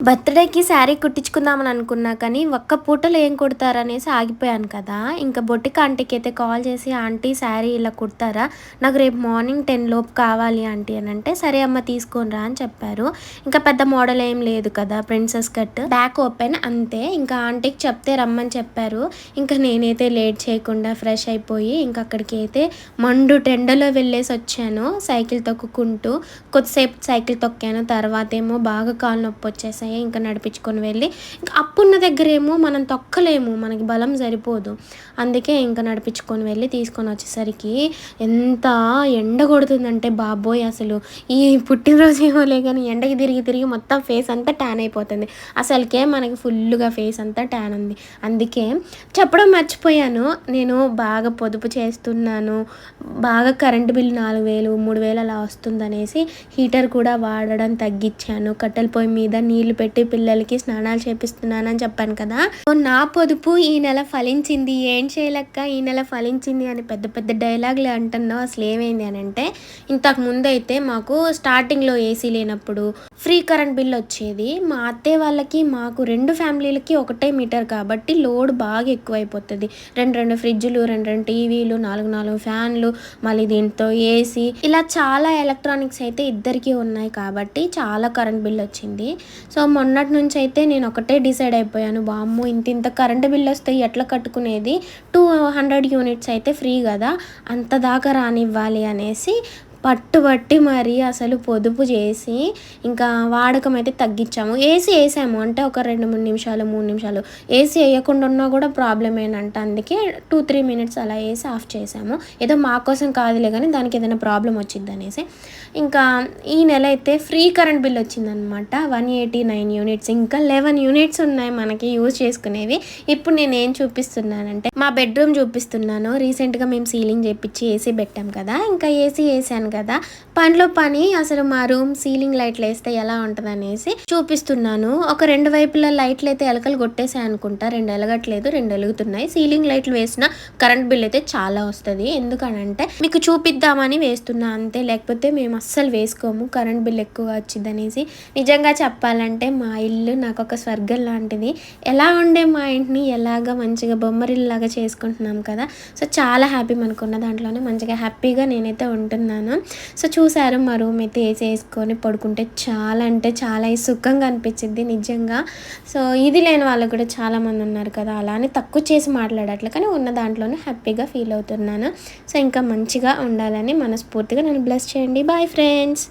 బర్త్‌డేకి శారీ కుట్టించుకుందామని అనుకున్నా కానీ, ఒక్క పూటలో ఏం కుడతారనేసి ఆగిపోయాను కదా! ఇంక బొటిక్ ఆంటీకైతే కాల్ చేసి, "ఆంటీ శారీ ఇలా కుడతారా? నాకు రేపు మార్నింగ్ 10 లోపు కావాలి ఆంటీ" అనంటే, "సరే అమ్మ తీసుకొని రా" అని చెప్పారు. ఇంకా పెద్ద మోడల్ ఏం లేదు కదా! ప్రిన్సెస్ కట్, బ్యాక్ ఓపెన్ అంతే. ఇంకా ఆంటీకి చెప్తే రమ్మని చెప్పారు. ఇంకా నేనైతే లేట్ చేయకుండా ఫ్రెష్ అయిపోయి, ఇంక అక్కడికైతే టెండలో వెళ్ళేసొచ్చాను సైకిల్ తొక్కుకుంటూ. కొద్దిసేపు సైకిల్ తొక్కాను. తర్వాతేమో బాగా కాళ్ళు నొప్పొచ్చేసాయి. ఇంకా నడిపించుకొని వెళ్ళి, ఇంకా అప్పున్న దగ్గరేమో మనం తొక్కలేము, మనకి బలం సరిపోదు. అందుకే ఇంకా నడిపించుకొని వెళ్ళి తీసుకొని వచ్చేసరికి ఎంత ఎండ కొడుతుందంటే బాబోయ్! అసలు ఈ పుట్టినరోజు ఏమోలే కానీ ఎండకి తిరిగి తిరిగి మొత్తం ఫేస్ అంతా ట్యాన్ అయిపోతుంది. అసలుకే మనకి ఫుల్లుగా ఫేస్ అంతా ట్యాన్ ఉంది. అందుకే చెప్పడం మర్చిపోయాను, నేను బాగా పొదుపు చేస్తున్నాను, బాగా కరెంటు బిల్లు 4000, 3000 అలా వస్తుందనేసి హీటర్ కూడా వాడడం తగ్గించాను. కట్టెల పొయ్యి మీద నీళ్లు పెట్టి పిల్లలకి స్నానాలు చేపిస్తున్నానని చెప్పాను కదా! నా పొదుపు ఈ నెల ఫలించింది, ఏం చేయలేక ఈ నెల ఫలించింది అని పెద్ద పెద్ద డైలాగులు అంటున్నావు. అసలు ఏమైంది అని అంటే, ఇంతకు ముందైతే మాకు స్టార్టింగ్లో ఏసీ లేనప్పుడు ఫ్రీ కరెంట్ బిల్ వచ్చేది. మా అత్తయ్య వాళ్ళకి మాకు 2 ఫ్యామిలీలకి ఒకటే మీటర్ కాబట్టి లోడ్ బాగా ఎక్కువైపోతుంది. 2 ఫ్రిడ్జ్లు, 2 టీవీలు, 4 ఫ్యాన్లు, మళ్ళీ దీంతో ఏసీ, ఇలా చాలా ఎలక్ట్రానిక్స్ అయితే ఇద్దరికీ ఉన్నాయి కాబట్టి చాలా కరెంట్ బిల్ వచ్చింది. సో మొన్నటి నుంచి అయితే నేను ఒకటే డిసైడ్ అయిపోయాను, వామ్మో ఇంత కరెంటు బిల్ వస్తే ఎట్లా కట్టుకునేది, 200 యూనిట్స్ అయితే ఫ్రీ కదా, అంత దాకా రానివ్వాలి అనేసి పట్టుబట్టి మరి అసలు పొదుపు చేసి ఇంకా వాడకం అయితే తగ్గించాము. ఏసీ వేసాము అంటే ఒక 2-3 నిమిషాలు, 3 నిమిషాలు. ఏసీ వేయకుండా ఉన్నా కూడా ప్రాబ్లమ్ ఏంటంట. అందుకే 2-3 మినిట్స్ అలా వేసి ఆఫ్ చేసాము. ఏదో మా కోసం కాదులే కానీ దానికి ఏదైనా ప్రాబ్లం వచ్చింది అనేసి. ఇంకా ఈ నెల అయితే ఫ్రీ కరెంట్ బిల్ వచ్చిందనమాట, 189 యూనిట్స్. ఇంకా 11 యూనిట్స్ ఉన్నాయి మనకి యూజ్ చేసుకునేవి. ఇప్పుడు నేను ఏం చూపిస్తున్నానంటే మా బెడ్రూమ్ చూపిస్తున్నాను. రీసెంట్గా మేము సీలింగ్ చేపించి ఏసీ పెట్టాం కదా, ఇంకా ఏసీ వేసాను కదా, పనిలో పని అసలు మా రూమ్ సీలింగ్ లైట్లు వేస్తే ఎలా ఉంటుంది అనేసి చూపిస్తున్నాను. ఒక 2 వైపుల లైట్లు అయితే ఎలకలు కొట్టేసాయి అనుకుంటా, 2 ఎలగట్లేదు, 2 వెలుగుతున్నాయి. సీలింగ్ లైట్లు వేసిన కరెంట్ బిల్ అయితే చాలా వస్తుంది. ఎందుకనంటే మీకు చూపిద్దామని వేస్తున్నా అంతే, లేకపోతే మేము అస్సలు వేసుకోము, కరెంట్ బిల్ ఎక్కువగా వచ్చింది అనేసి. నిజంగా చెప్పాలంటే మా ఇల్లు నాకు ఒక స్వర్గం లాంటిది. ఎలా ఉండే మా ఇంటిని ఎలాగ మంచిగా బొమ్మరిల్లాగా చేసుకుంటున్నాం కదా, సో చాలా హ్యాపీ మనకున్న దాంట్లోనే మంచిగా హ్యాపీగా నేనైతే ఉంటున్నాను. సో చూసారు మా రూమ్ అయితే ఏసీ వేసుకొని పడుకుంటే చాలా అంటే చాలా సుఖంగా అనిపించింది నిజంగా. సో ఇది లేని వాళ్ళు కూడా చాలామంది ఉన్నారు కదా, అలానే తక్కువ చేసి మాట్లాడట్లే కానీ ఉన్న దాంట్లోనే హ్యాపీగా ఫీల్ అవుతున్నాను. సో ఇంకా మంచిగా ఉండాలని మనస్ఫూర్తిగా నన్ను బ్లెస్ చేయండి. Bye friends.